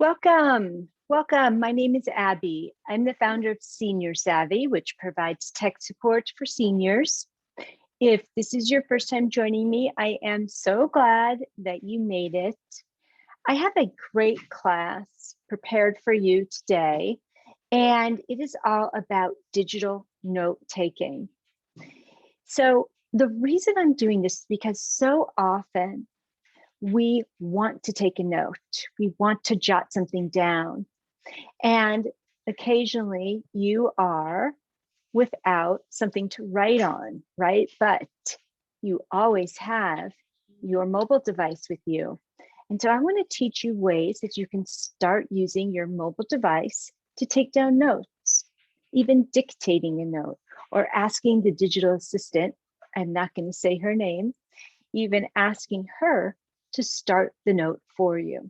Welcome, welcome. My name is Abby. I'm the founder of Senior Savvy, which provides tech support for seniors. If this is your first time joining me, I am so glad that you made it. I have a great class prepared for you today, and it is all about digital note taking. So the reason I'm doing this is because so often we want to take a note. We want to jot something down. And occasionally you are without something to write on, right? But you always have your mobile device with you. And so I want to teach you ways that you can start using your mobile device to take down notes, even dictating a note or asking the digital assistant, I'm not going to say her name, even asking her to start the note for you.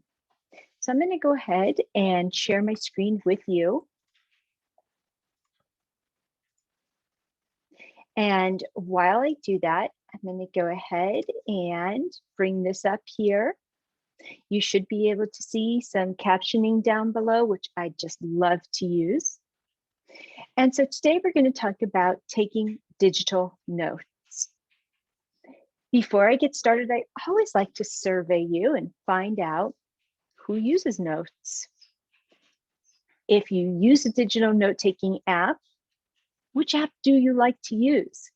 So I'm going to go ahead and share my screen with you. And while I do that, I'm going to go ahead and bring this up here. You should be able to see some captioning down below, which I just love to use. And so today we're going to talk about taking digital notes. Before I get started, I always like to survey you and find out who uses notes. If you use a digital note-taking app, which app do you like to use?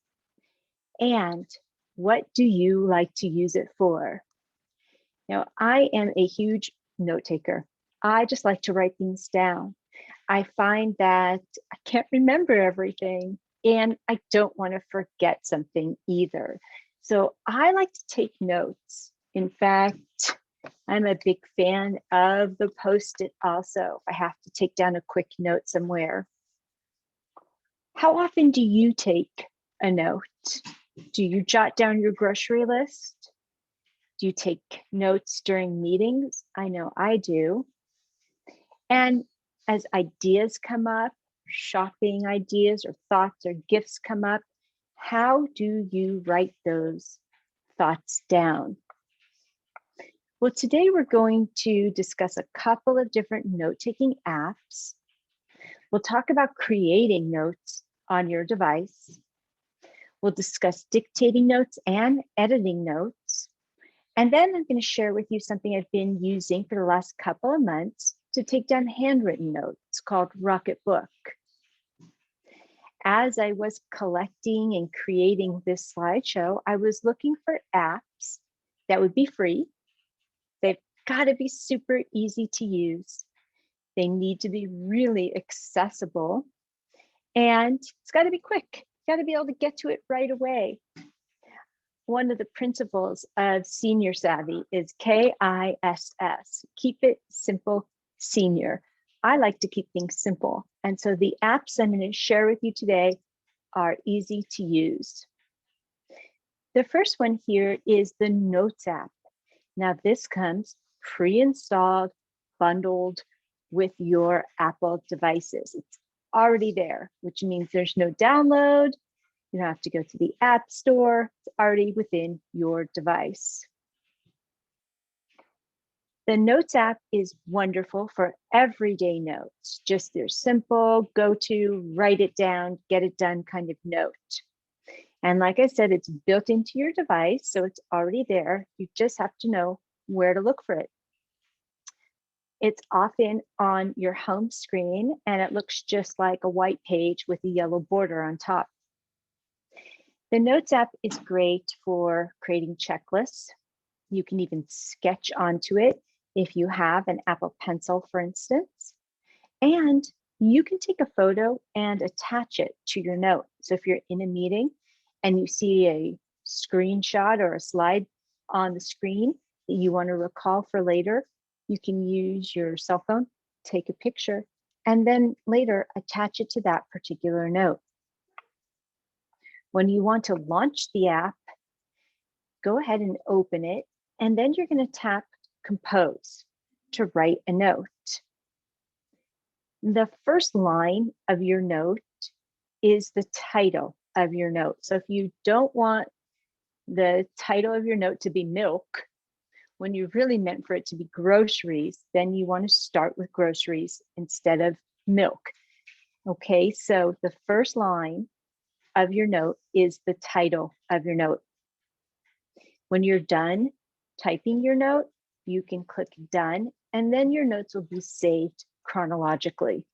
And what do you like to use it for? Now, I am a huge note taker. I just like to write things down. I find that I can't remember everything and I don't want to forget something either. So I like to take notes. In fact, I'm a big fan of the Post-it also. I have to take down a quick note somewhere. How often do you take a note? Do you jot down your grocery list? Do you take notes during meetings? I know I do. And as ideas come up, shopping ideas or thoughts or gifts come up, how do you write those thoughts down? Well, today we're going to discuss a couple of different note-taking apps. We'll talk about creating notes on your device. We'll discuss dictating notes and editing notes. And then I'm going to share with you something I've been using for the last couple of months to take down handwritten notes called Rocketbook. As I was collecting and creating this slideshow, I was looking for apps that would be free. They've got to be super easy to use. They need to be really accessible. And it's got to be quick. You got to be able to get to it right away. One of the principles of Senior Savvy is KISS, keep it simple, senior. I like to keep things simple. And so the apps I'm going to share with you today are easy to use. The first one here is the Notes app. Now this comes pre-installed, bundled with your Apple devices. It's already there, which means there's no download. You don't have to go to the App Store. It's already within your device. The Notes app is wonderful for everyday notes. Just their simple, go to, write it down, get it done kind of note. And like I said, it's built into your device, so it's already there. You just have to know where to look for it. It's often on your home screen, and it looks just like a white page with a yellow border on top. The Notes app is great for creating checklists. You can even sketch onto it if you have an Apple Pencil, for instance. And you can take a photo and attach it to your note. So if you're in a meeting and you see a screenshot or a slide on the screen that you want to recall for later, you can use your cell phone, take a picture, and then later attach it to that particular note. When you want to launch the app, go ahead and open it, and then you're going to tap Compose to write a note. The first line of your note is the title of your note. So if you don't want the title of your note to be milk, When you really meant for it to be groceries, then you want to start with groceries instead of milk. Okay, so the first line of your note is the title of your note. When you're done typing your note, you can click done, and then your notes will be saved chronologically.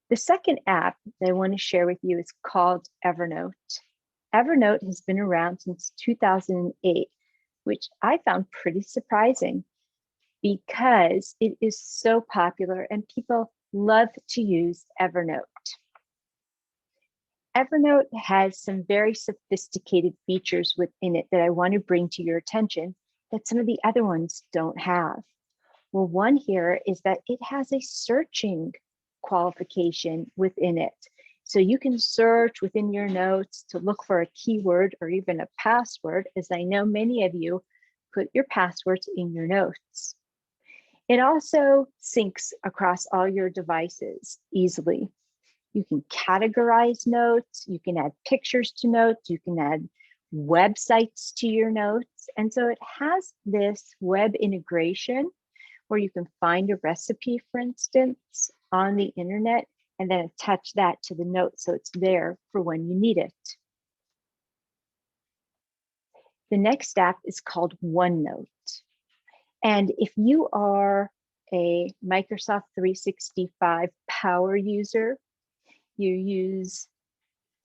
The second app that I want to share with you is called Evernote. Evernote has been around since 2008, which I found pretty surprising because it is so popular and people love to use Evernote. Evernote has some very sophisticated features within it that I want to bring to your attention that some of the other ones don't have. Well, one here is that it has a searching qualification within it. So you can search within your notes to look for a keyword or even a password, as I know many of you put your passwords in your notes. It also syncs across all your devices easily. You can categorize notes, you can add pictures to notes, you can add websites to your notes. And so it has this web integration where you can find a recipe, for instance, on the internet, and then attach that to the note so it's there for when you need it. The next app is called OneNote. And if you are a Microsoft 365 power user, you use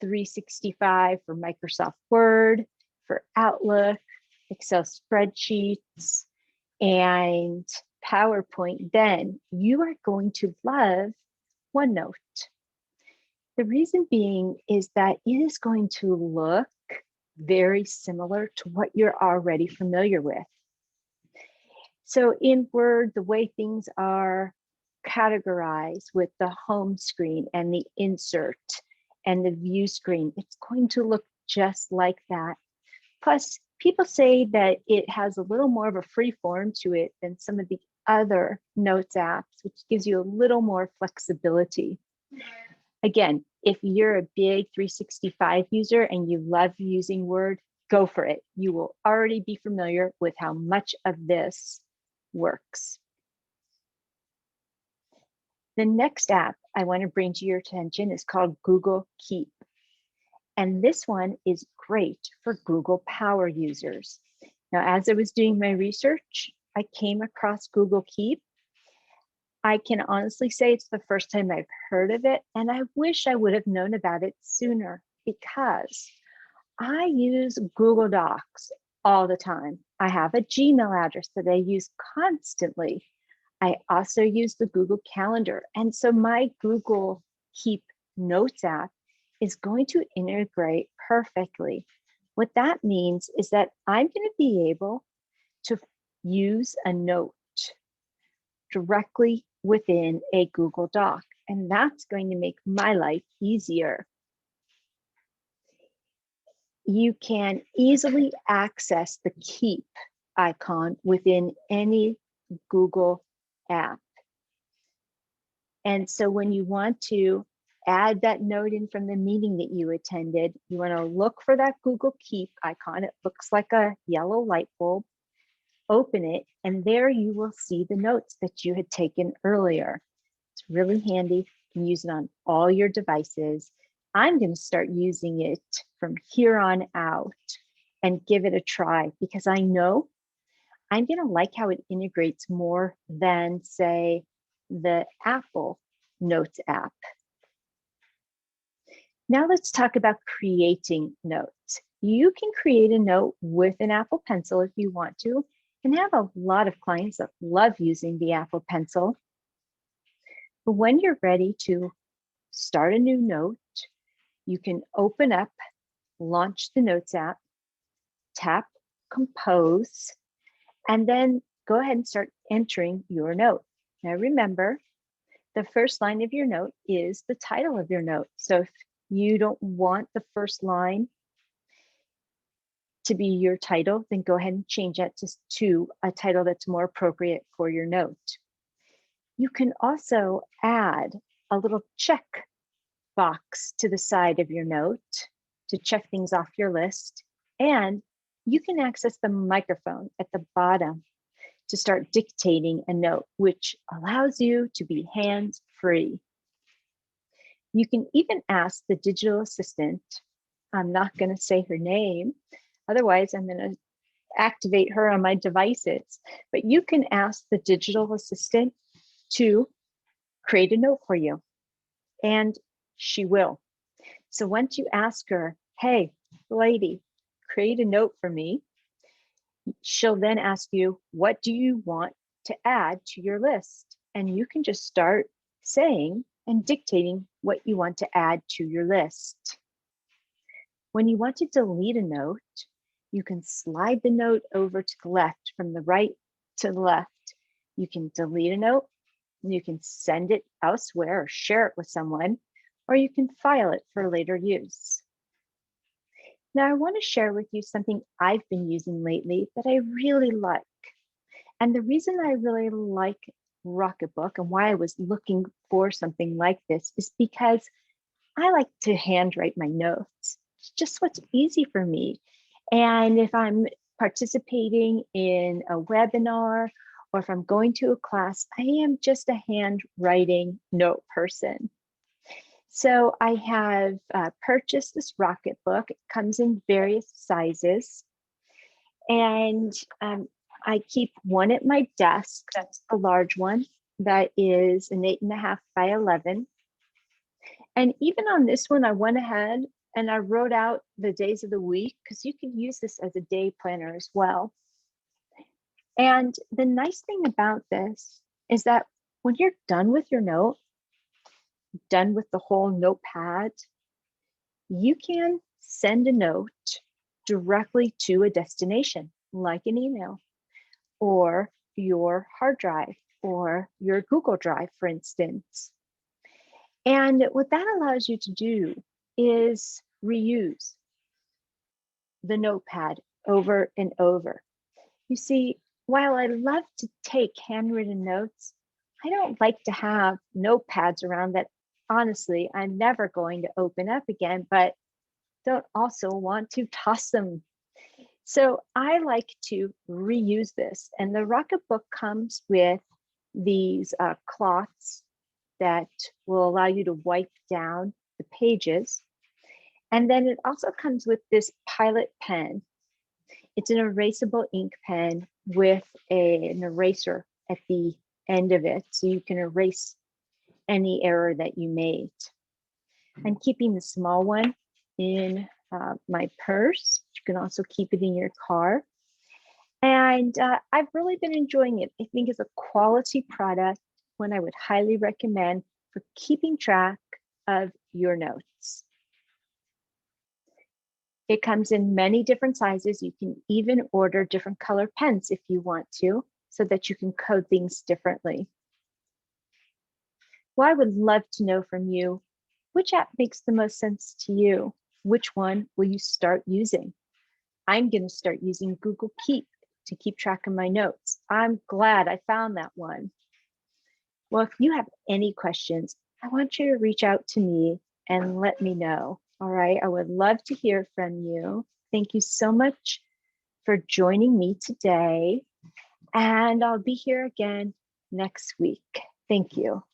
365 for Microsoft Word, for Outlook, Excel spreadsheets, and PowerPoint, then you are going to love OneNote. The reason being is that it is going to look very similar to what you're already familiar with. So in Word, the way things are categorized with the home screen and the insert and the view screen, it's going to look just like that. Plus, people say that it has a little more of a free form to it than some of the other notes apps, which gives you a little more flexibility. Again, if you're a big 365 user and you love using Word, go for it. You will already be familiar with how much of this works. The next app I want to bring to your attention is called Google Keep. And this one is great for Google Power users. Now, as I was doing my research, I came across Google Keep. I can honestly say it's the first time I've heard of it, and I wish I would have known about it sooner because I use Google Docs all the time. I have a Gmail address that I use constantly. I also use the Google Calendar. And so my Google Keep Notes app is going to integrate perfectly. What that means is that I'm going to be able to use a note directly within a Google Doc, and that's going to make my life easier. You can easily access the Keep icon within any Google app. And so when you want to add that note in from the meeting that you attended, you want to look for that Google Keep icon. It looks like a yellow light bulb. Open it, and there you will see the notes that you had taken earlier. It's really handy. You can use it on all your devices. I'm going to start using it from here on out and give it a try because I know I'm going to like how it integrates more than, say, the Apple Notes app. Now let's talk about creating notes. You can create a note with an Apple Pencil if you want to, and have a lot of clients that love using the Apple Pencil. But when you're ready to start a new note, you can open up, launch the Notes app, tap Compose, and then go ahead and start entering your note. Now remember, the first line of your note is the title of your note. So if you don't want the first line to be your title, then go ahead and change that to a title that's more appropriate for your note. You can also add a little check box to the side of your note to check things off your list. And you can access the microphone at the bottom to start dictating a note, which allows you to be hands-free. You can even ask the digital assistant, I'm not going to say her name, otherwise I'm going to activate her on my devices, but you can ask the digital assistant to create a note for you, and she will. So once you ask her, hey, lady, create a note for me, she'll then ask you, what do you want to add to your list? And you can just start saying and dictating what you want to add to your list. When you want to delete a note, you can slide the note over to the left, from the right to the left. You can delete a note, you can send it elsewhere or share it with someone, or you can file it for later use. Now, I want to share with you something I've been using lately that I really like. And the reason I really like Rocketbook and why I was looking for something like this is because I like to handwrite my notes. It's just what's easy for me. And if I'm participating in a webinar or if I'm going to a class, I am just a handwriting note person. So I have purchased this Rocketbook. It comes in various sizes. And I keep one at my desk. That's the large one. That is an 8.5 by 11. And even on this one, I went ahead and I wrote out the days of the week, because you can use this as a day planner as well. And the nice thing about this is that when you're done with your note, done with the whole notepad, you can send a note directly to a destination, like an email or your hard drive or your Google Drive, for instance. And what that allows you to do is reuse the notepad over and over. You see, while I love to take handwritten notes, I don't like to have notepads around that honestly I'm never going to open up again, but don't also want to toss them. So I like to reuse this. And the Rocketbook comes with these cloths that will allow you to wipe down the pages. And then it also comes with this Pilot pen. It's an erasable ink pen with an eraser at the end of it, so you can erase any error that you made. I'm keeping the small one in my purse. You can also keep it in your car. And I've really been enjoying it. I think it's a quality product, one I would highly recommend for keeping track of your notes. It comes in many different sizes. You can even order different color pens if you want to, so that you can code things differently. Well, I would love to know from you, which app makes the most sense to you? Which one will you start using? I'm going to start using Google Keep to keep track of my notes. I'm glad I found that one. Well, if you have any questions, I want you to reach out to me and let me know. All right, I would love to hear from you. Thank you so much for joining me today. And I'll be here again next week. Thank you.